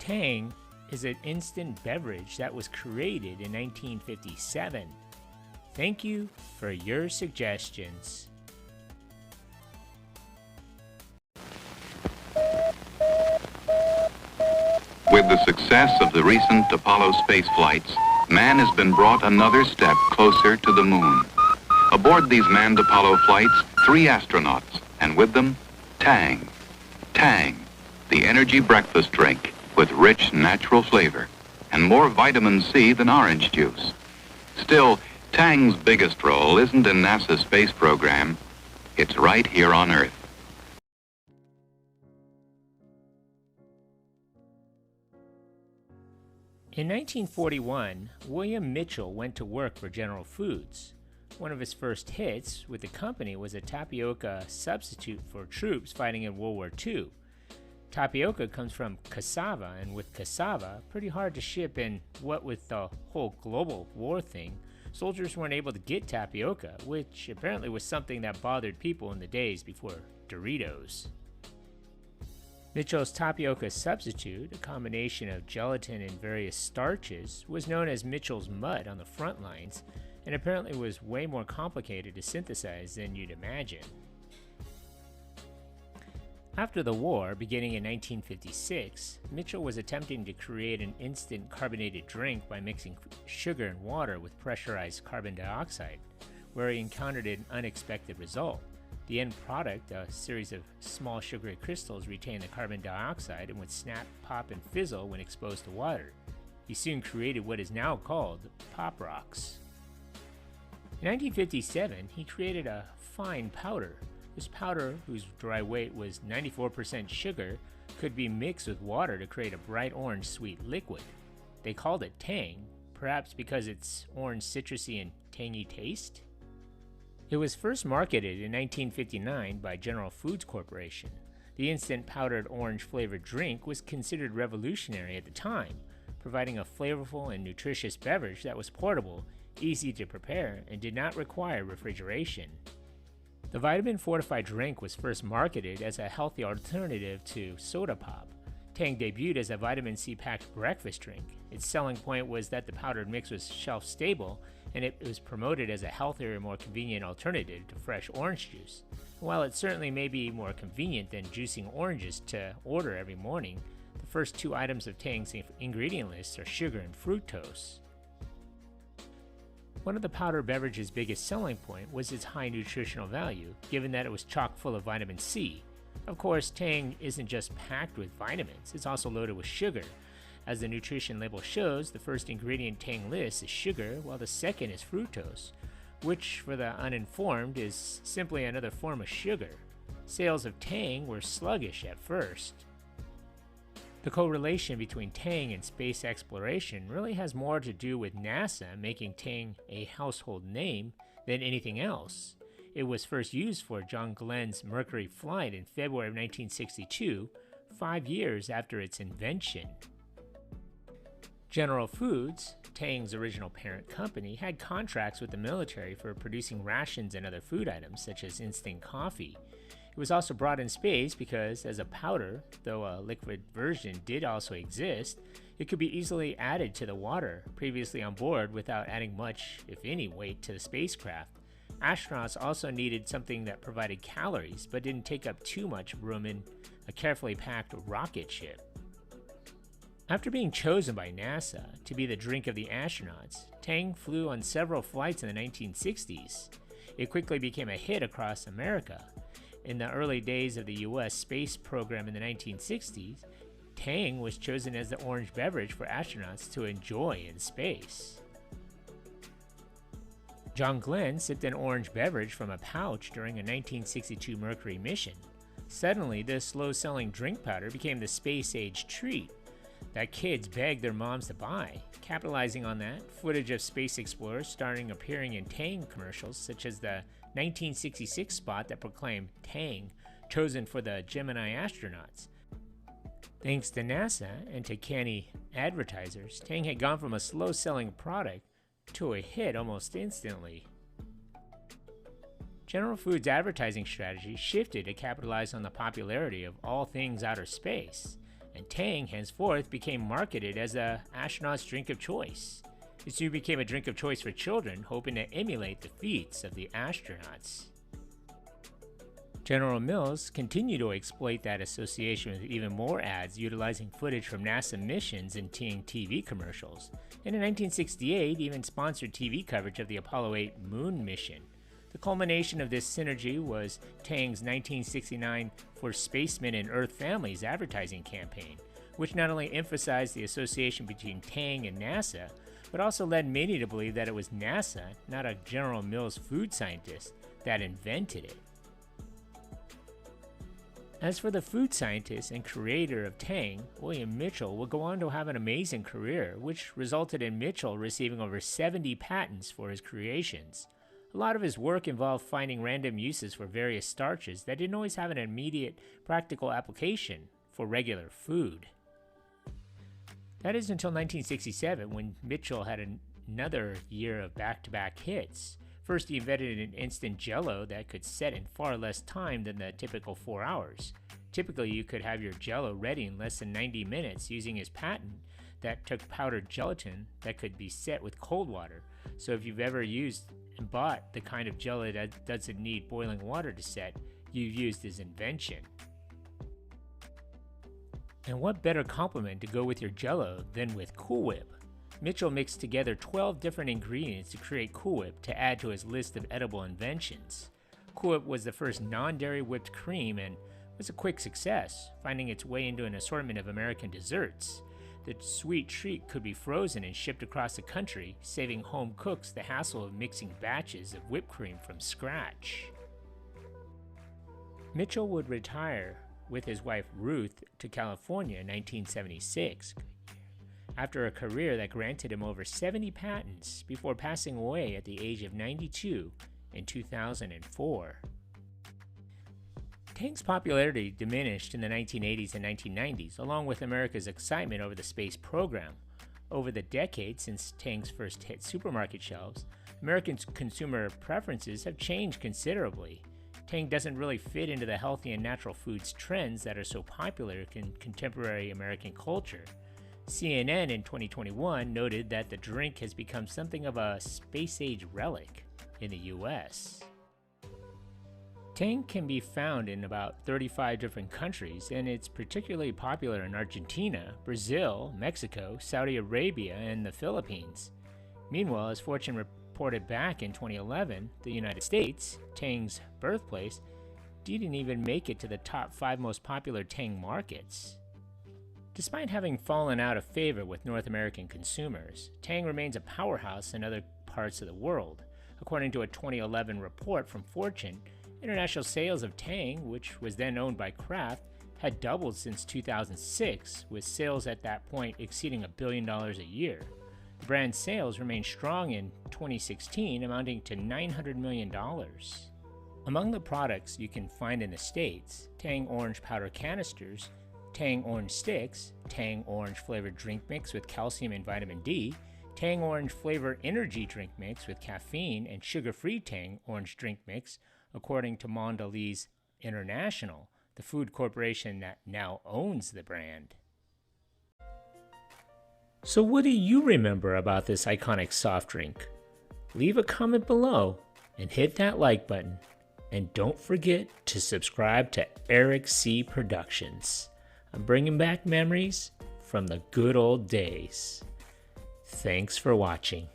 Tang is an instant beverage that was created in 1957. Thank you for your suggestions. With the success of the recent Apollo space flights, man has been brought another step closer to the moon. Aboard these manned Apollo flights, 3 astronauts, and with them, Tang. Tang, the energy breakfast drink with rich natural flavor and more vitamin C than orange juice. Still, Tang's biggest role isn't in NASA's space program, it's right here on Earth. In 1941, William Mitchell went to work for General Foods. One of his first hits with the company was a tapioca substitute for troops fighting in World War II. Tapioca comes from cassava, and with cassava, pretty hard to ship, and what with the whole global war thing, soldiers weren't able to get tapioca, which apparently was something that bothered people in the days before Doritos. Mitchell's tapioca substitute, a combination of gelatin and various starches, was known as Mitchell's mud on the front lines, and apparently was way more complicated to synthesize than you'd imagine. After the war, beginning in 1956, Mitchell was attempting to create an instant carbonated drink by mixing sugar and water with pressurized carbon dioxide, where he encountered an unexpected result. The end product, a series of small sugary crystals, retained the carbon dioxide and would snap, pop, and fizzle when exposed to water. He soon created what is now called Pop Rocks. In 1957, he created a fine powder. This powder, whose dry weight was 94% sugar, could be mixed with water to create a bright orange sweet liquid. They called it Tang, perhaps because its orange citrusy and tangy taste? It was first marketed in 1959 by General Foods Corporation. The instant powdered orange flavored drink was considered revolutionary at the time, providing a flavorful and nutritious beverage that was portable, easy to prepare, and did not require refrigeration. The vitamin-fortified drink was first marketed as a healthy alternative to soda pop. Tang debuted as a vitamin C-packed breakfast drink. Its selling point was that the powdered mix was shelf-stable, and it was promoted as a healthier and more convenient alternative to fresh orange juice. And while it certainly may be more convenient than juicing oranges to order every morning, the first 2 items of Tang's ingredient list are sugar and fructose. One of the powdered beverage's biggest selling point was its high nutritional value, given that it was chock full of vitamin C. Of course, Tang isn't just packed with vitamins, it's also loaded with sugar. As the nutrition label shows, the first ingredient Tang lists is sugar, while the second is fructose, which for the uninformed is simply another form of sugar. Sales of Tang were sluggish at first. The correlation between Tang and space exploration really has more to do with NASA making Tang a household name than anything else. It was first used for John Glenn's Mercury flight in February of 1962, 5 years after its invention. General Foods, Tang's original parent company, had contracts with the military for producing rations and other food items such as instant coffee. It was also brought in space because, as a powder, though a liquid version did also exist, it could be easily added to the water previously on board without adding much, if any, weight to the spacecraft. Astronauts also needed something that provided calories but didn't take up too much room in a carefully packed rocket ship. After being chosen by NASA to be the drink of the astronauts, Tang flew on several flights in the 1960s. It quickly became a hit across America. In the early days of the U.S. space program in the 1960s, Tang was chosen as the orange beverage for astronauts to enjoy in space. John Glenn sipped an orange beverage from a pouch during a 1962 Mercury mission. Suddenly, this slow-selling drink powder became the space-age treat that kids begged their moms to buy. Capitalizing on that, footage of space explorers starting appearing in Tang commercials, such as the 1966 spot that proclaimed Tang, chosen for the Gemini astronauts. Thanks to NASA and to canny advertisers, Tang had gone from a slow-selling product to a hit almost instantly. General Foods' advertising strategy shifted to capitalize on the popularity of all things outer space. and Tang henceforth became marketed as a astronaut's drink of choice. It soon became a drink of choice for children, hoping to emulate the feats of the astronauts. General Mills continued to exploit that association with even more ads utilizing footage from NASA missions and Tang TV commercials, and in 1968 even sponsored TV coverage of the Apollo 8 moon mission. The culmination of this synergy was Tang's 1969 For Spacemen and Earth Families advertising campaign, which not only emphasized the association between Tang and NASA, but also led many to believe that it was NASA, not a General Mills food scientist, that invented it. As for the food scientist and creator of Tang, William Mitchell would go on to have an amazing career, which resulted in Mitchell receiving over 70 patents for his creations. A lot of his work involved finding random uses for various starches that didn't always have an immediate practical application for regular food. That is until 1967, when Mitchell had another year of back-to-back hits. First, he invented an instant jello that could set in far less time than the typical 4 hours. Typically, you could have your jello ready in less than 90 minutes using his patent that took powdered gelatin that could be set with cold water. So if you've ever used and bought the kind of jello that doesn't need boiling water to set, you've used his invention. And what better compliment to go with your jello than with Cool Whip? Mitchell mixed together 12 different ingredients to create Cool Whip to add to his list of edible inventions. Cool Whip was the first non-dairy whipped cream and was a quick success, finding its way into an assortment of American desserts. The sweet treat could be frozen and shipped across the country, saving home cooks the hassle of mixing batches of whipped cream from scratch. Mitchell would retire with his wife Ruth to California in 1976. After a career that granted him over 70 patents before passing away at the age of 92 in 2004. Tang's popularity diminished in the 1980s and 1990s, along with America's excitement over the space program. Over the decades since Tang's first hit supermarket shelves, American consumer preferences have changed considerably. Tang doesn't really fit into the healthy and natural foods trends that are so popular in contemporary American culture. CNN in 2021 noted that the drink has become something of a space-age relic in the US. Tang can be found in about 35 different countries, and it's particularly popular in Argentina, Brazil, Mexico, Saudi Arabia, and the Philippines. Meanwhile, as Fortune reported back in 2011, the United States, Tang's birthplace, didn't even make it to the top 5 most popular Tang markets. Despite having fallen out of favor with North American consumers, Tang remains a powerhouse in other parts of the world. According to a 2011 report from Fortune, international sales of Tang, which was then owned by Kraft, had doubled since 2006, with sales at that point exceeding $1 billion a year. The brand's sales remained strong in 2016, amounting to $900 million. Among the products you can find in the States, Tang Orange Powder Canisters, Tang Orange Sticks, Tang Orange Flavored Drink Mix with calcium and vitamin D, Tang Orange Flavor Energy Drink Mix with caffeine and sugar-free Tang Orange Drink Mix, according to Mondelez International, the food corporation that now owns the brand. So what do you remember about this iconic soft drink? Leave a comment below and hit that like button. And don't forget to subscribe to Eric C. Productions. I'm bringing back memories from the good old days. Thanks for watching.